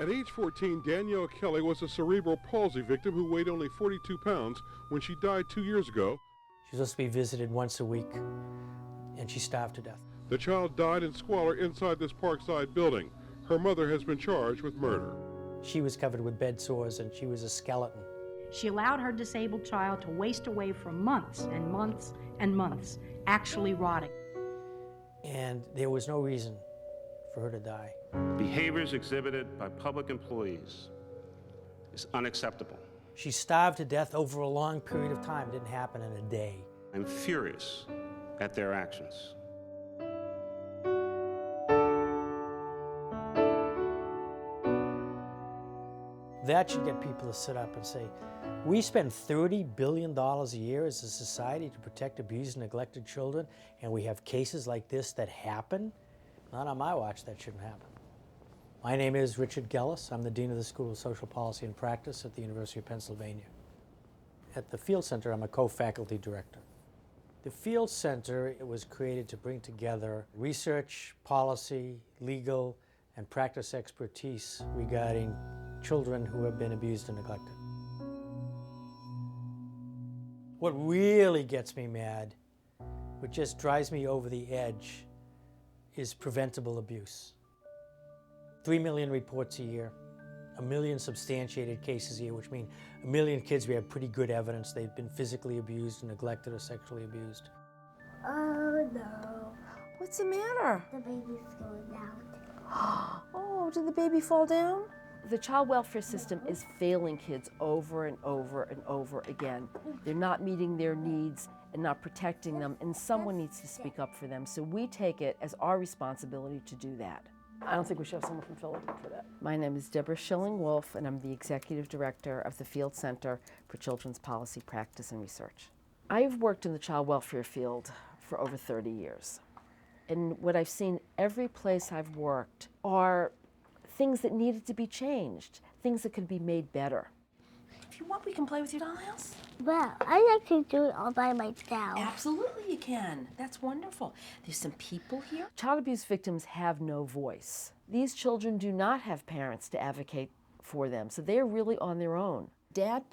At age 14, Danielle Kelly was a cerebral palsy victim who weighed only 42 pounds when she died 2 years ago. She was supposed to be visited once a week, and she starved to death. The child died in squalor inside this Parkside building. Her mother has been charged with murder. She was covered with bed sores, and she was a skeleton. She allowed her disabled child to waste away for months and months and months, actually rotting. And there was no reason for her to die. Behaviors exhibited by public employees is unacceptable. She starved to death over a long period of time. It didn't happen in a day. I'm furious at their actions. That should get people to sit up and say, we spend $30 billion a year as a society to protect abused and neglected children, and we have cases like this that happen? Not on my watch, that shouldn't happen. My name is Richard Gellis. I'm the Dean of the School of Social Policy and Practice at the University of Pennsylvania. At the Field Center, I'm a co-faculty director. The Field Center, it was created to bring together research, policy, legal, and practice expertise regarding children who have been abused and neglected. What really gets me mad, what just drives me over the edge, is preventable abuse. 3 million reports a year, 1 million substantiated cases a year, which means 1 million kids we have pretty good evidence they've been physically abused, neglected, or sexually abused. Oh no. What's the matter? The baby's going down. Oh, did the baby fall down? The child welfare system is failing kids over and over and over again. They're not meeting their needs and not protecting them, and someone needs to speak up for them. So we take it as our responsibility to do that. I don't think we should have someone from Philadelphia for that. My name is Debra Schilling Wolfe, and I'm the Executive Director of the Field Center for Children's Policy Practice and Research. I've worked in the child welfare field for over 30 years. And what I've seen every place I've worked are things that needed to be changed, things that could be made better. If you want, we can play with your dollhouse. Well, I like to do it all by myself. Absolutely you can. That's wonderful. There's some people here. Child abuse victims have no voice. These children do not have parents to advocate for them, so they're really on their own. Dad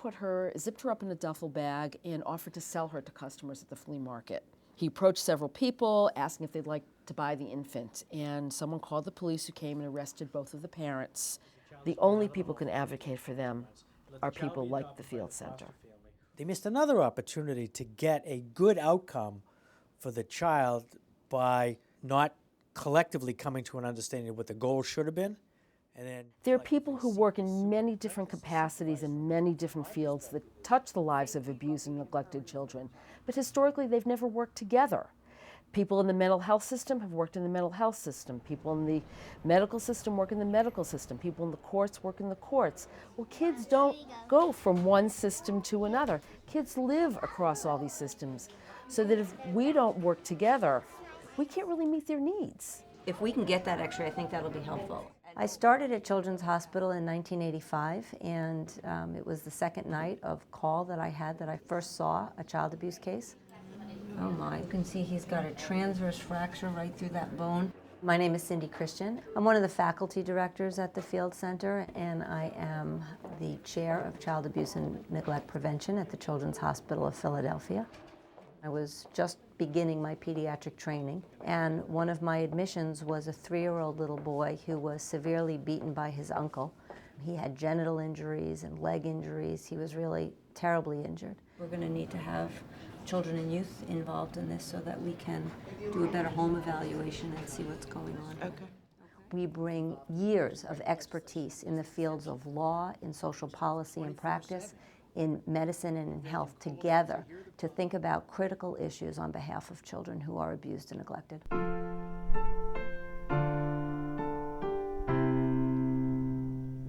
zipped her up in a duffel bag and offered to sell her to customers at the flea market. He approached several people asking if they'd like to buy the infant, and someone called the police who came and arrested both of the parents. The only people who can advocate for them are people like the Field Center. They missed another opportunity to get a good outcome for the child by not collectively coming to an understanding of what the goal should have been. And then there are people who work in many different capacities in many different fields that touch the lives of abused and neglected children, but historically they've never worked together. People in the mental health system have worked in the mental health system. People in the medical system work in the medical system. People in the courts work in the courts. Well, kids don't go from one system to another. Kids live across all these systems, so that if we don't work together, we can't really meet their needs. If we can get that x-ray, I think that'll be helpful. I started at Children's Hospital in 1985, and it was the second night of call that I had that I first saw a child abuse case. Oh my, you can see he's got a transverse fracture right through that bone. My name is Cindy Christian. I'm one of the faculty directors at the Field Center, and I am the chair of Child Abuse and Neglect Prevention at the Children's Hospital of Philadelphia. I was just beginning my pediatric training, and one of my admissions was a 3-year-old little boy who was severely beaten by his uncle. He had genital injuries and leg injuries. He was really terribly injured. We're going to need to have children and youth involved in this so that we can do a better home evaluation and see what's going on. Okay. We bring years of expertise in the fields of law, in social policy and practice, in medicine and in health together to think about critical issues on behalf of children who are abused and neglected.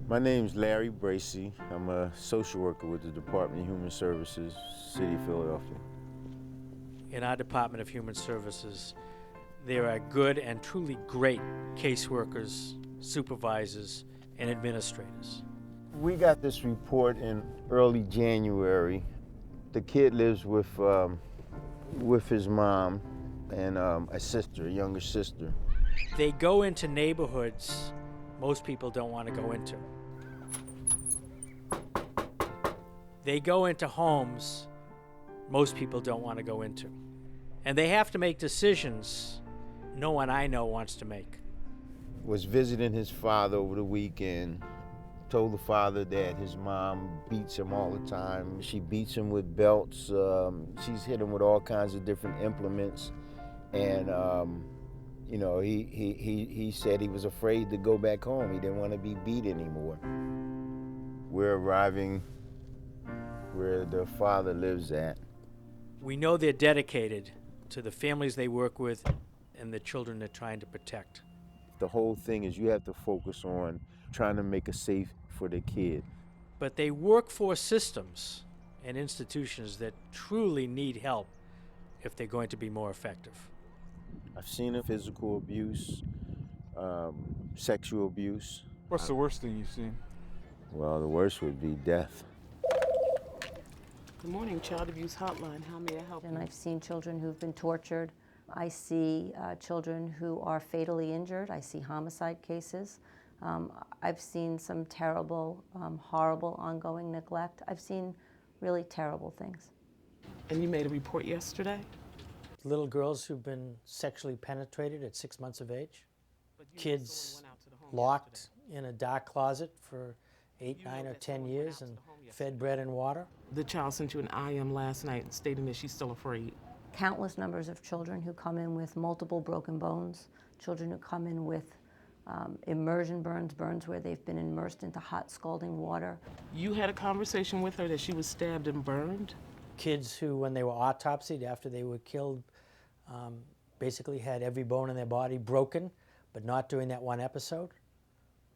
My name's Larry Bracey. I'm a social worker with the Department of Human Services, City of Philadelphia. in our Department of Human Services, there are good and truly great caseworkers, supervisors, and administrators. We got this report in early January. The kid lives with his mom and a sister, a younger sister. They go into neighborhoods most people don't want to go into. They go into homes most people don't want to go into. And they have to make decisions no one I know wants to make. Was visiting his father over the weekend. Told the father that his mom beats him all the time. She beats him with belts. She's hit him with all kinds of different implements. And, you know, he said he was afraid to go back home. He didn't want to be beat anymore. We're arriving where the father lives at. We know they're dedicated to the families they work with and the children they're trying to protect. The whole thing is you have to focus on trying to make it safe for the kid. But they work for systems and institutions that truly need help if they're going to be more effective. I've seen physical abuse, sexual abuse. What's the worst thing you've seen? Well, the worst would be death. Good morning, Child Abuse Hotline. How may I help you? And I've seen children who've been tortured. I see children who are fatally injured. I see homicide cases. I've seen some terrible, horrible ongoing neglect. I've seen really terrible things. And you made a report yesterday? Little girls who've been sexually penetrated at 6 months of age. Kids locked in a dark closet for 8, 9, or 10 years and fed bread and water. The child sent you an IM last night stating that she's still afraid. Countless numbers of children who come in with multiple broken bones, children who come in with immersion burns, burns where they've been immersed into hot scalding water. You had a conversation with her that she was stabbed and burned? Kids who, when they were autopsied after they were killed, basically had every bone in their body broken, but not during that one episode,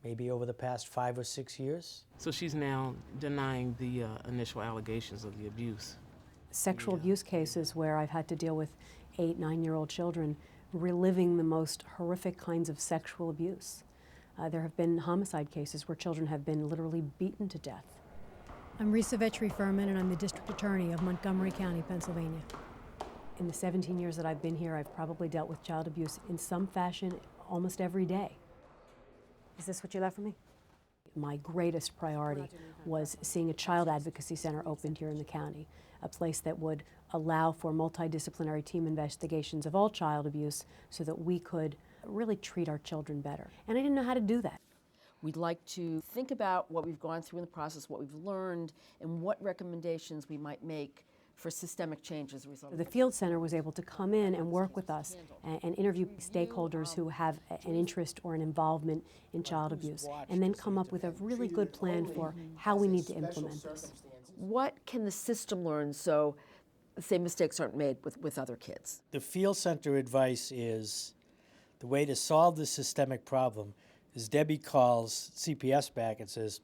maybe over the past 5 or 6 years. So she's now denying the initial allegations of the abuse. Sexual abuse cases where I've had to deal with 8, 9-year-old children reliving the most horrific kinds of sexual abuse. There have been homicide cases where children have been literally beaten to death. I'm Risa Vetri Ferman, and I'm the District Attorney of Montgomery County, Pennsylvania. In the 17 years that I've been here, I've probably dealt with child abuse in some fashion almost every day. Is this what you left for me? My greatest priority was seeing a child advocacy center opened here in the county, a place that would allow for multidisciplinary team investigations of all child abuse so that we could really treat our children better. And I didn't know how to do that. We'd like to think about what we've gone through in the process, what we've learned, and what recommendations we might make for systemic change as a result. The Field Center was able to come in and work with us and interview stakeholders who have an interest or an involvement in child abuse, and then come up with a really good plan for how we need to implement this. What can the system learn so the same mistakes aren't made with other kids? The Field Center advice is the way to solve this systemic problem is Debbie calls CPS back and says,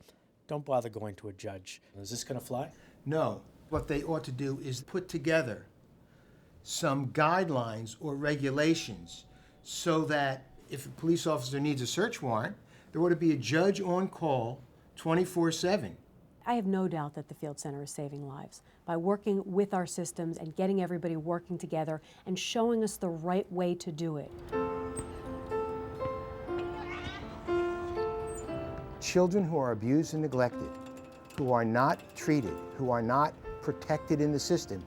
don't bother going to a judge. Is this going to fly? No. What they ought to do is put together some guidelines or regulations so that if a police officer needs a search warrant, there ought to be a judge on call 24/7. I have no doubt that the Field Center is saving lives by working with our systems and getting everybody working together and showing us the right way to do it. Children who are abused and neglected, who are not treated, who are not protected in the system,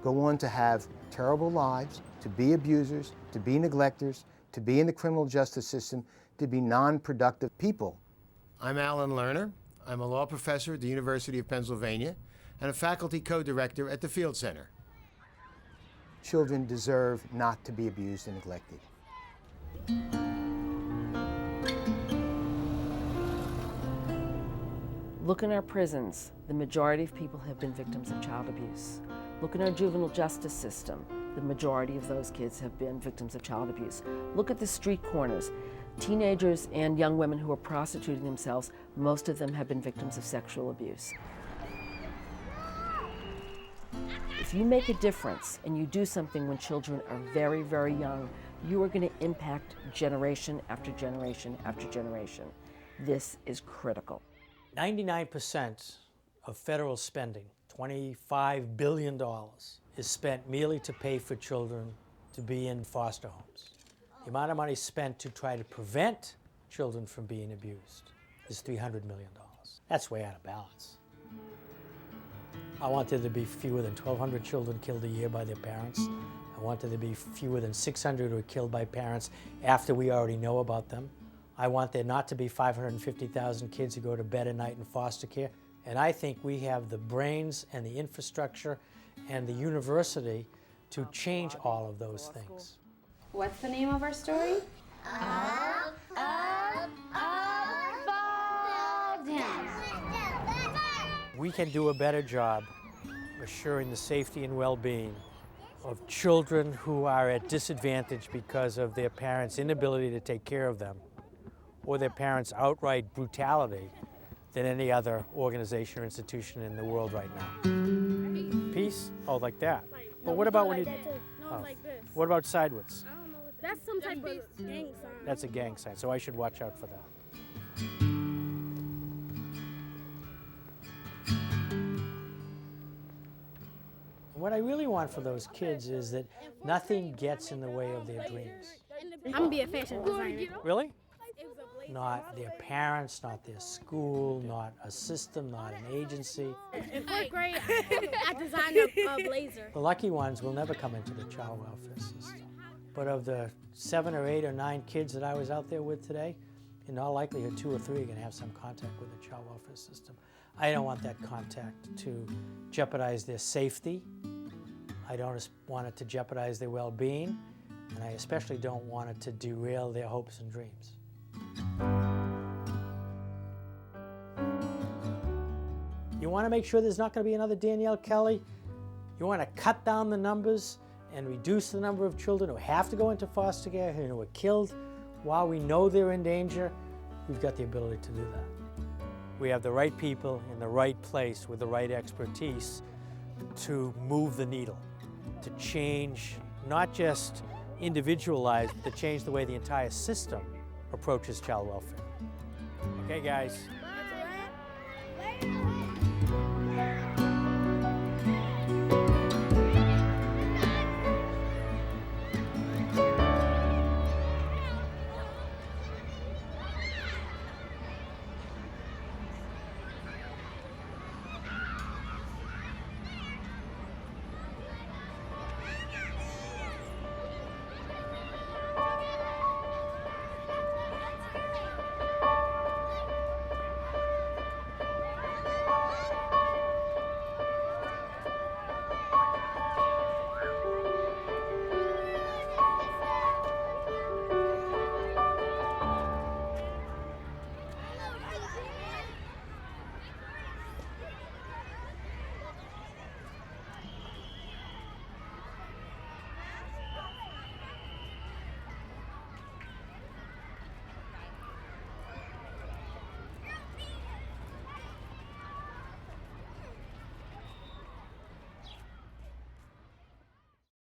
go on to have terrible lives, to be abusers, to be neglectors, to be in the criminal justice system, to be non-productive people. I'm Alan Lerner. I'm a law professor at the University of Pennsylvania and a faculty co-director at the Field Center. Children deserve not to be abused and neglected. Look in our prisons. The majority of people have been victims of child abuse. Look in our juvenile justice system. The majority of those kids have been victims of child abuse. Look at the street corners. Teenagers and young women who are prostituting themselves, most of them have been victims of sexual abuse. If you make a difference and you do something when children are very, very young, you are going to impact generation after generation after generation. This is critical. 99% of federal spending, $25 billion, is spent merely to pay for children to be in foster homes. The amount of money spent to try to prevent children from being abused is $300 million. That's way out of balance. I want there to be fewer than 1,200 children killed a year by their parents. I want there to be fewer than 600 who are killed by parents after we already know about them. I want there not to be 550,000 kids who go to bed at night in foster care. And I think we have the brains and the infrastructure and the university to change all of those things. What's the name of our story? Up, fall down. We can do a better job assuring the safety and well-being of children who are at disadvantage because of their parents' inability to take care of them or their parents' outright brutality than any other organization or institution in the world right now. Peace? Oh, like that. But what about when you... No, like this. What about sideways? I don't know what that's some type of gang sign. That's a gang sign, so I should watch out for that. What I really want for those kids is that nothing gets in the way of their dreams. I'm gonna be a fashion designer. Really? Not their parents, not their school, not a system, not an agency. In 4th grade, I designed a blazer. The lucky ones will never come into the child welfare system. But of the 7 or 8 or 9 kids that I was out there with today, in all likelihood 2 or 3 are gonna have some contact with the child welfare system. I don't want that contact to jeopardize their safety. I don't want it to jeopardize their well-being, and I especially don't want it to derail their hopes and dreams. You want to make sure there's not going to be another Danielle Kelly? You want to cut down the numbers and reduce the number of children who have to go into foster care, who are killed while we know they're in danger? We've got the ability to do that. We have the right people in the right place with the right expertise to move the needle, to change not just individual lives, but to change the way the entire system approaches child welfare. Okay, guys.